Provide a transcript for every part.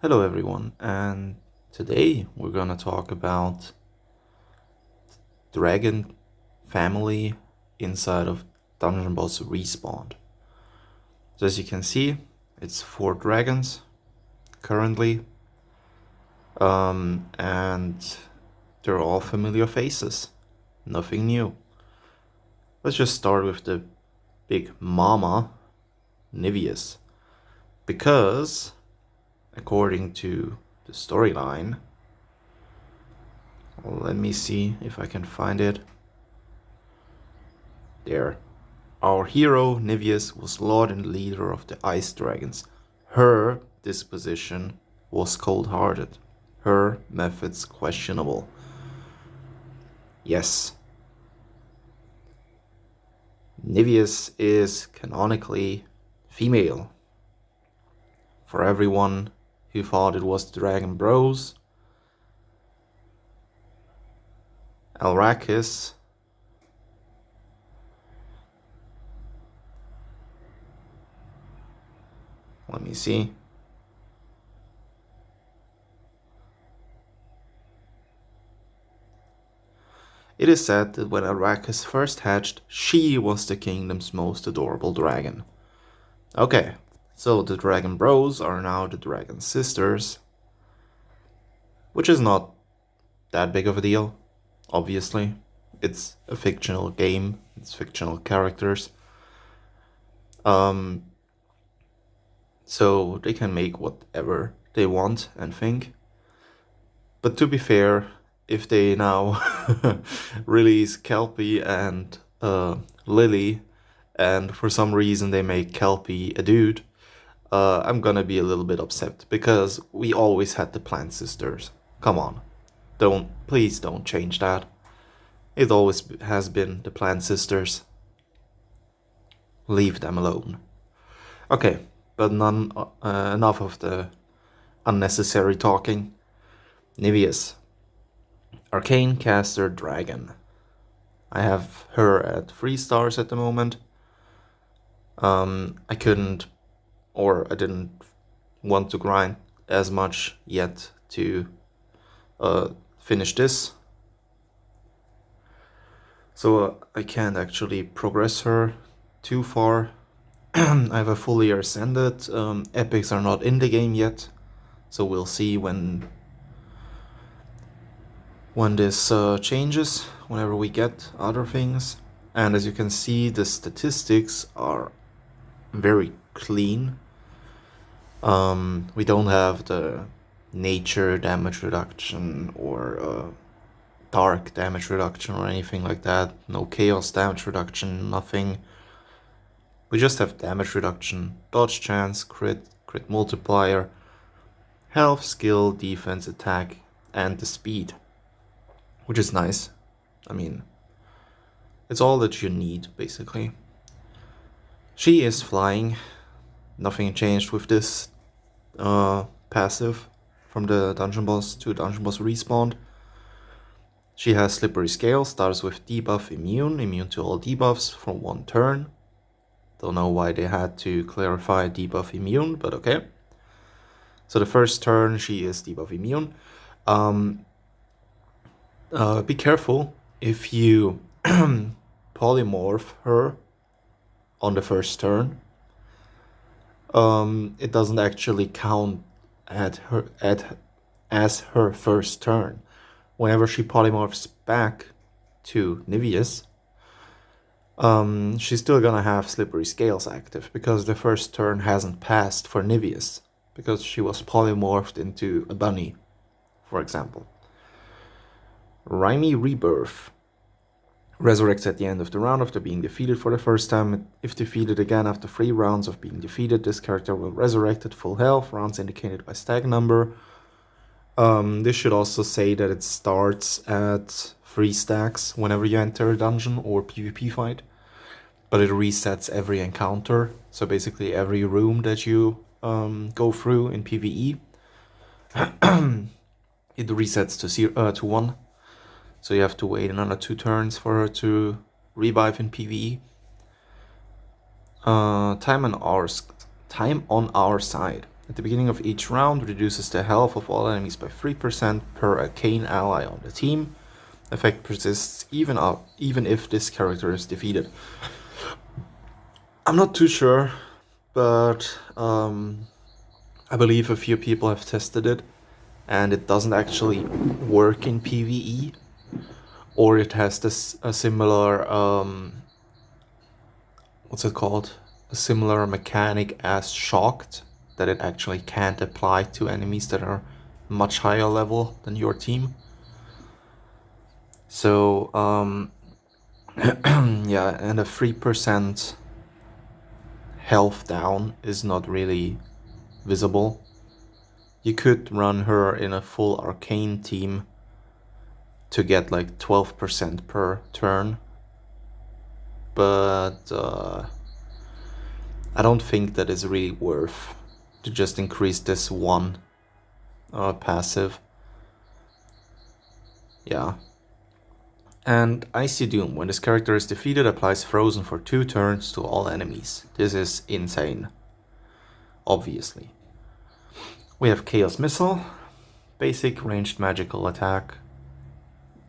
Hello everyone, and today we're gonna talk about dragon family inside of Dungeon Boss Respawn. So as you can see, it's 4 dragons currently, and they're all familiar faces, nothing new. Let's just start with the big mama, Niveius, because according to the storyline, let me see if I can find it. There. Our hero, Niveius, was lord and leader of the ice dragons. Her disposition was cold-hearted. Her methods questionable. Yes. Niveius is canonically female. For everyone who thought it was the Dragon Bros, Arakis let me see. It is said that when Arakis first hatched, she was the kingdom's most adorable dragon. Okay, so the Dragon Bros are now the Dragon Sisters, which is not that big of a deal, obviously. It's a fictional game, it's fictional characters. So they can make whatever they want and think. But to be fair, if they now release Kelpie and Lily, and for some reason they make Kelpie a dude, I'm gonna be a little bit upset, because we always had the Plant Sisters. Come on. Please don't change that. It always has been the Plant Sisters. Leave them alone. Okay, but enough of the unnecessary talking. Niveius, Arcane Caster Dragon. I have her at 3 stars at the moment. I didn't want to grind as much yet to finish this. So I can't actually progress her too far. I have a fully ascended. Epics are not in the game yet, so we'll see when this changes, whenever we get other things. And as you can see, the statistics are very clean. We don't have the nature damage reduction or dark damage reduction or anything like that. No chaos damage reduction, nothing. We just have damage reduction, dodge chance, crit multiplier, health, skill, defense, attack, and the speed, which is nice. I mean, it's all that you need, basically. She is flying. Nothing changed with this passive from the Dungeon Boss to Dungeon Boss Respawn. She has Slippery Scale, starts with debuff immune to all debuffs for 1 turn. Don't know why they had to clarify debuff immune, but okay. So the first turn she is debuff immune. Be careful if you polymorph her on the first turn. It doesn't actually count as her first turn. Whenever she polymorphs back to Niveius, she's still gonna have Slippery Scales active, because the first turn hasn't passed for Niveius, because she was polymorphed into a bunny, for example. Rhymy Rebirth. Resurrects at the end of the round after being defeated for the first time. If defeated again after 3 rounds of being defeated, this character will resurrect at full health, rounds indicated by stag number. This should also say that it starts at 3 stacks whenever you enter a dungeon or PvP fight, but it resets every encounter, so basically every room that you go through in PvE, it resets to 1. So you have to wait another 2 turns for her to revive in PvE. Time on our side. At the beginning of each round, reduces the health of all enemies by 3% per arcane ally on the team. Effect persists even if this character is defeated. I'm not too sure, but I believe a few people have tested it, and it doesn't actually work in PvE, or it has a similar what's it called? A similar mechanic as Shocked, that it actually can't apply to enemies that are much higher level than your team. So yeah, and a 3% health down is not really visible. You could run her in a full arcane team to get like 12% per turn, but I don't think that is really worth to just increase this one passive. Yeah. And Icy Doom, when this character is defeated, applies Frozen for 2 turns to all enemies. This is insane, obviously. We have Chaos Missile, basic ranged magical attack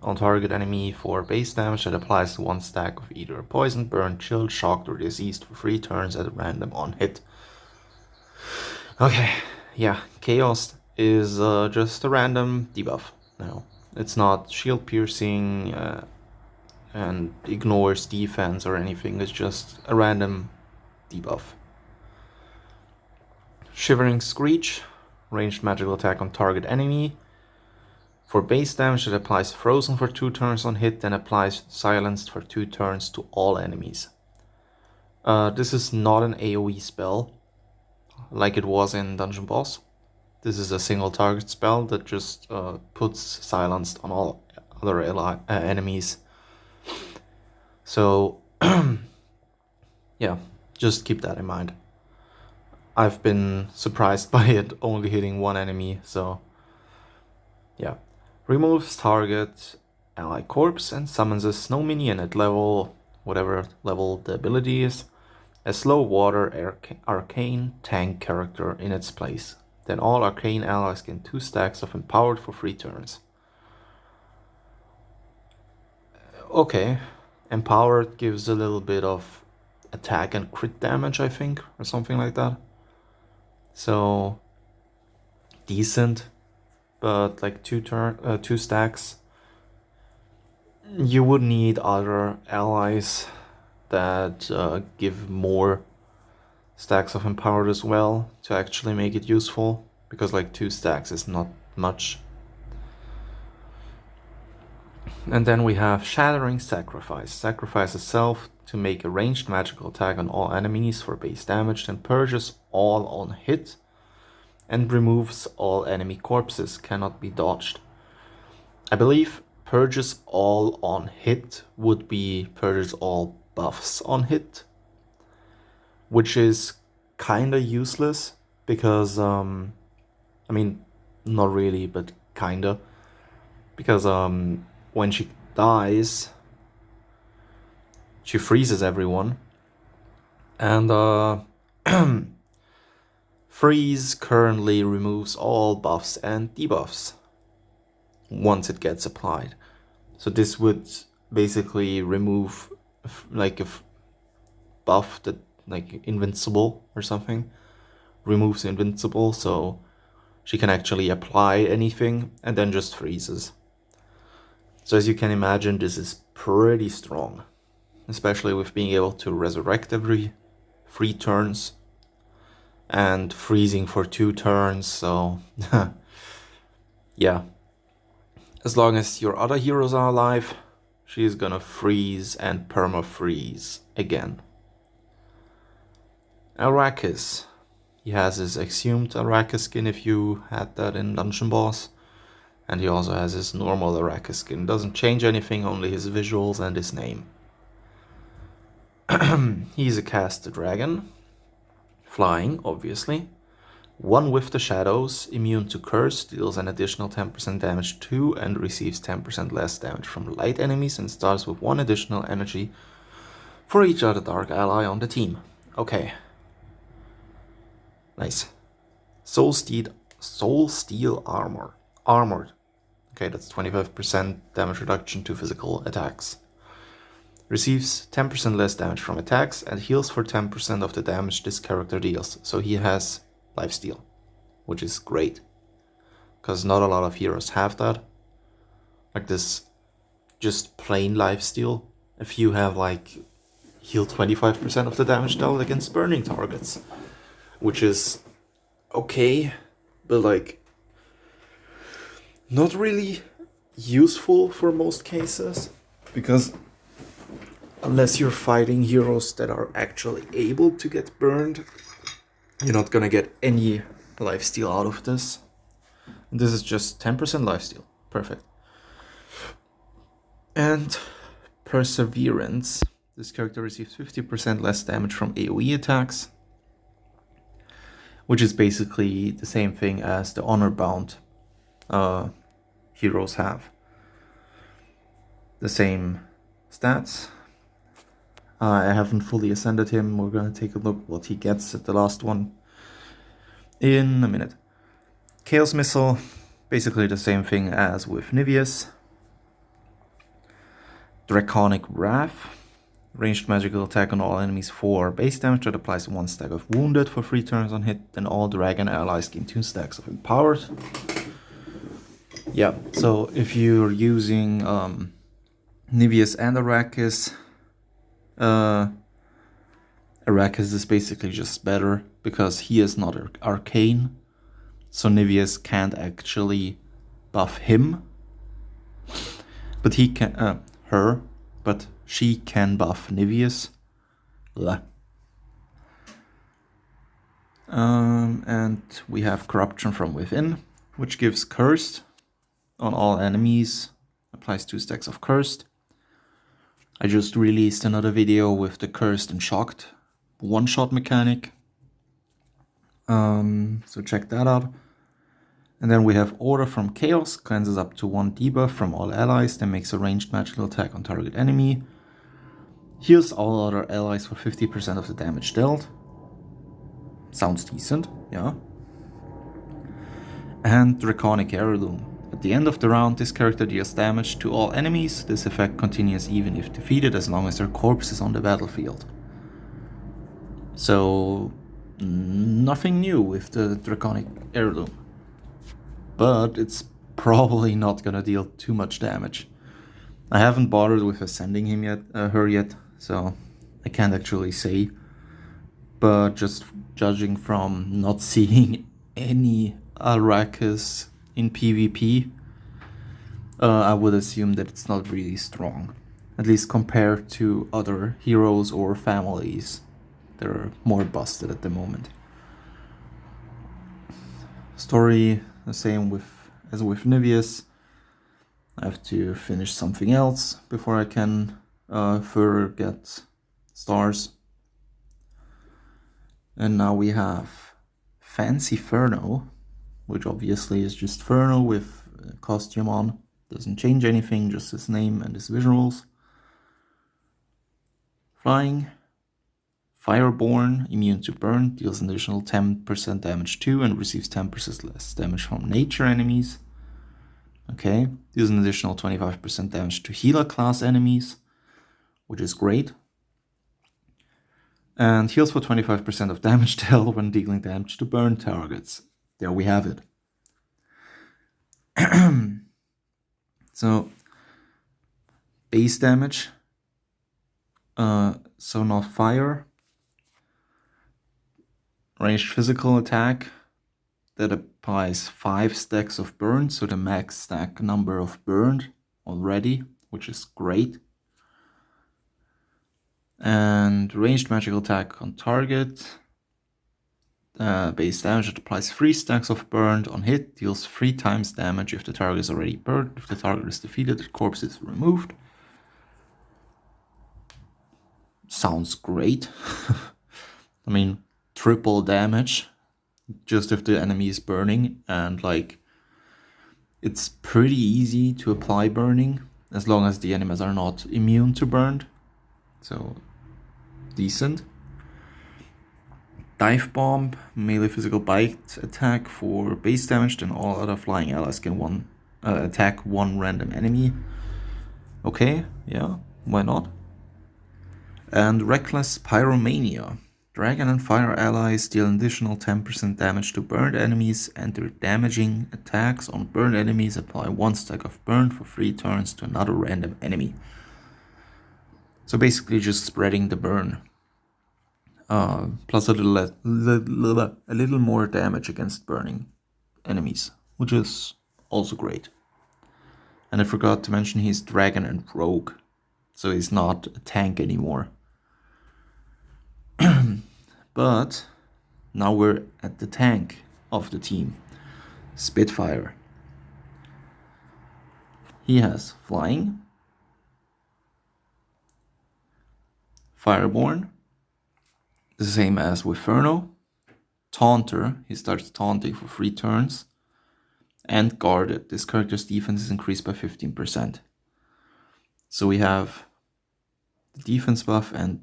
on target enemy for base damage that applies to 1 stack of either poisoned, burned, chilled, shocked, or diseased for 3 turns at random on hit. Okay, yeah, Chaos is just a random debuff now. It's not shield piercing and ignores defense or anything, it's just a random debuff. Shivering Screech, ranged magical attack on target enemy. For base damage, it applies Frozen for 2 turns on hit, then applies Silenced for 2 turns to all enemies. This is not an AoE spell, like it was in Dungeon Boss. This is a single target spell that just puts Silenced on all other enemies. So, yeah, just keep that in mind. I've been surprised by it only hitting 1 enemy, so yeah. Removes target ally corpse and summons a snow minion at level, whatever level the ability is, a slow water arcane tank character in its place. Then all arcane allies gain 2 stacks of empowered for 3 turns. Okay, empowered gives a little bit of attack and crit damage, I think, or something like that. So decent, but like 2 stacks. You would need other allies that give more stacks of empowered as well to actually make it useful, because like 2 stacks is not much. And then we have Shattering Sacrifice. Sacrifice itself to make a ranged magical attack on all enemies for base damage, then purges all on hit and removes all enemy corpses, cannot be dodged. I believe purges all on hit would be purges all buffs on hit, which is kinda useless because, I mean, not really, but kinda, because when she dies, she freezes everyone, and freeze currently removes all buffs and debuffs once it gets applied. So this would basically remove like a buff that, like invincible or something, removes invincible, so she can actually apply anything and then just freezes. So as you can imagine, this is pretty strong, especially with being able to resurrect every 3 turns and freezing for 2 turns, so yeah. As long as your other heroes are alive, she's gonna freeze and perma-freeze again. Arakis. He has his assumed Arakis skin if you had that in Dungeon Boss. And he also has his normal Arakis skin. Doesn't change anything, only his visuals and his name. He's a cast dragon. Flying, obviously. 1 with the shadows, immune to curse, deals an additional 10% damage to and receives 10% less damage from light enemies, and starts with 1 additional energy for each other dark ally on the team. Okay. Nice. Soul Steel Armor. Armored. Okay, that's 25% damage reduction to physical attacks. Receives 10% less damage from attacks and heals for 10% of the damage this character deals. So he has lifesteal, which is great. Because not a lot of heroes have that. Like this just plain lifesteal. If you have like heal 25% of the damage dealt against burning targets. Which is okay, but like not really useful for most cases. Because unless you're fighting heroes that are actually able to get burned, you're not gonna get any lifesteal out of this. And this is just 10% lifesteal. Perfect. And Perseverance. This character receives 50% less damage from AoE attacks, which is basically the same thing as the honor-bound heroes have. The same stats. I haven't fully ascended him. We're gonna take a look what he gets at the last one in a minute. Chaos Missile, basically the same thing as with Niveius. Draconic Wrath, ranged magical attack on all enemies for base damage that applies 1 stack of wounded for 3 turns on hit, then all dragon allies gain 2 stacks of empowered. Yeah, so if you're using Niveius and Arakis, Arakis is basically just better because he is not arcane, so Niveius can't actually buff him, but he can her, but she can buff Niveius. And we have Corruption from Within, which gives Cursed on all enemies, applies 2 stacks of Cursed. I just released another video with the Cursed and Shocked one-shot mechanic, so check that out. And then we have Order from Chaos, cleanses up to 1 debuff from all allies, then makes a ranged magical attack on target enemy. Heals all other allies for 50% of the damage dealt. Sounds decent, yeah. And Draconic Heirloom. At the end of the round, this character deals damage to all enemies. This effect continues even if defeated, as long as their corpse is on the battlefield. So, nothing new with the Draconic Heirloom. But it's probably not gonna deal too much damage. I haven't bothered with ascending him yet, her yet, so I can't actually say. But just judging from not seeing any Arakis in PvP, I would assume that it's not really strong. At least compared to other heroes or families that are more busted at the moment. Story, the same as with Niveius. I have to finish something else before I can further get stars. And now we have Fancy Inferno, which obviously is just Inferno with costume on. Doesn't change anything, just his name and his visuals. Flying. Fireborn, immune to burn, deals an additional 10% damage to and receives 10% less damage from nature enemies. Okay, deals an additional 25% damage to healer class enemies, which is great. And heals for 25% of damage dealt when dealing damage to burn targets. There we have it. So, base damage, so not fire. Ranged physical attack that applies 5 stacks of burn, so the max stack number of burned already, which is great. And ranged magical attack on target, base damage that applies 3 stacks of burned on hit, deals 3 times damage if the target is already burned. If the target is defeated, the corpse is removed. Sounds great. I mean, triple damage just if the enemy is burning, and like it's pretty easy to apply burning as long as the enemies are not immune to burned, so decent. Dive Bomb, melee physical bite attack for base damage, then all other flying allies can attack one random enemy. Okay, yeah, why not? And Reckless Pyromania. Dragon and fire allies deal an additional 10% damage to burned enemies, and their damaging attacks on burned enemies apply 1 stack of burn for 3 turns to another random enemy. So basically just spreading the burn. Plus a little more damage against burning enemies, which is also great. And I forgot to mention he's Dragon and Rogue, so he's not a tank anymore. But now we're at the tank of the team, Spitfire. He has Flying, Fireborn, the same as with Inferno, Taunter, he starts taunting for 3 turns, and Guarded. This character's defense is increased by 15%. So we have the defense buff, and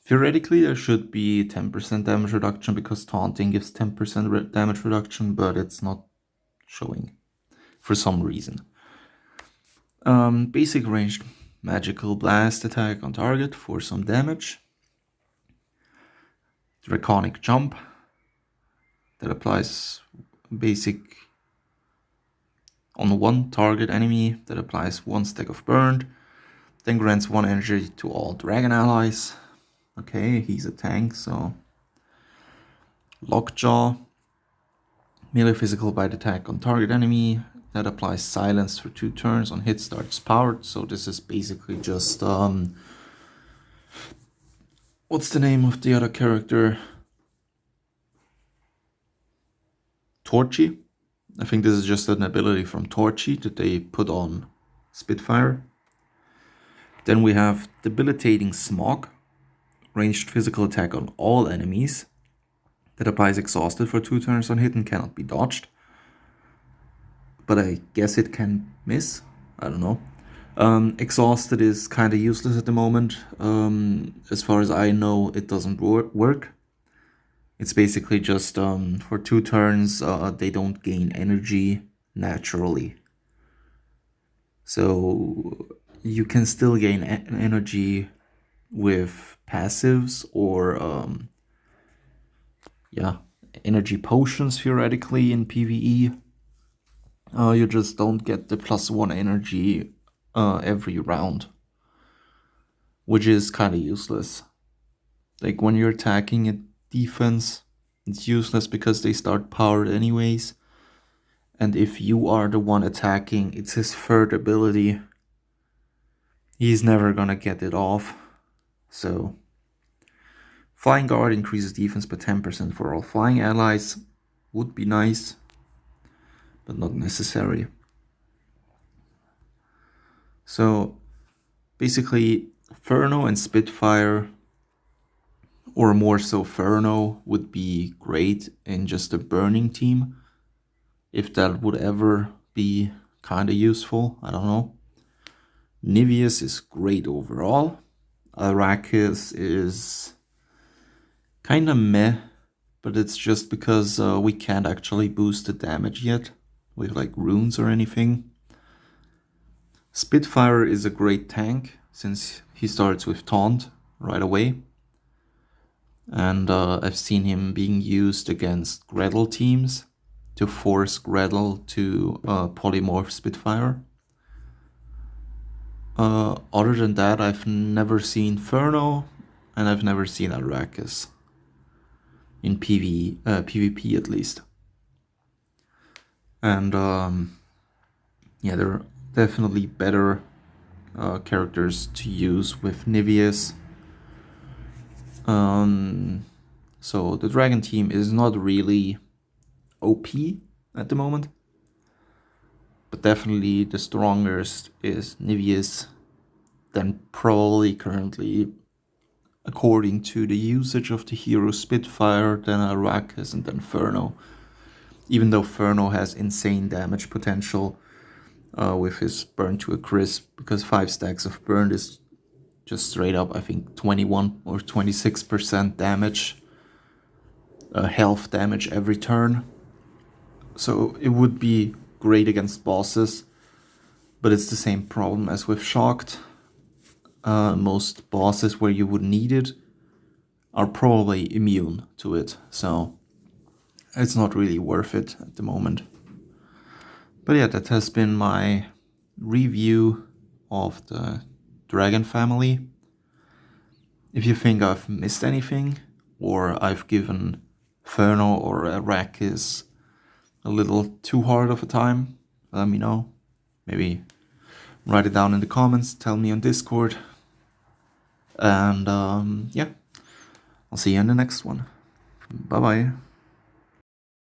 theoretically there should be 10% damage reduction because taunting gives 10% damage reduction, but it's not showing for some reason. Basic ranged magical blast attack on target for some damage. Draconic jump that applies basic on one target enemy, that applies 1 stack of burned, then grants 1 energy to all dragon allies. Okay, he's a tank, so Lockjaw, melee physical bite attack on target enemy that applies silence for 2 turns on hit starts powered. So this is basically just what's the name of the other character? Torchy. I think this is just an ability from Torchy that they put on Spitfire. Then we have Debilitating Smog, ranged physical attack on all enemies that applies exhausted for 2 turns on hit and cannot be dodged. But I guess it can miss. I don't know. Exhausted is kind of useless at the moment. As far as I know, it doesn't work. It's basically just for 2 turns, they don't gain energy naturally. So you can still gain energy with passives or energy potions theoretically in PvE. You just don't get the +1 energy every round, which is kind of useless. Like when you're attacking a defense, it's useless because they start powered anyways. And if you are the one attacking, it's his 3rd ability. He's never gonna get it off. So Flying Guard increases defense by 10% for all flying allies. Would be nice, but not necessary. So basically Inferno and Spitfire, or more so Inferno, would be great in just a burning team. If that would ever be kind of useful, I don't know. Niveius is great overall. Arakis is kind of meh, but it's just because we can't actually boost the damage yet with like runes or anything. Spitfire is a great tank since he starts with taunt right away. And I've seen him being used against Gretel teams to force Gretel to polymorph Spitfire. Other than that, I've never seen Inferno, and I've never seen Arakis in PvP at least. And they're definitely better characters to use with Niveius. So the dragon team is not really OP at the moment, but definitely the strongest is Niveius, then probably currently, according to the usage of the hero, Spitfire, then Arakis, and then Inferno. Even though Inferno has insane damage potential with his burn to a crisp, because 5 stacks of burn is just straight up, I think, 21 or 26% damage health damage every turn. So it would be great against bosses, but it's the same problem as with Shocked. Most bosses where you would need it are probably immune to it, so it's not really worth it at the moment. But yeah, that has been my review of the Dragon family. If you think I've missed anything, or I've given Inferno or Arakis a little too hard of a time, let me know. Maybe write it down in the comments, tell me on Discord. And yeah, I'll see you in the next one. Bye bye.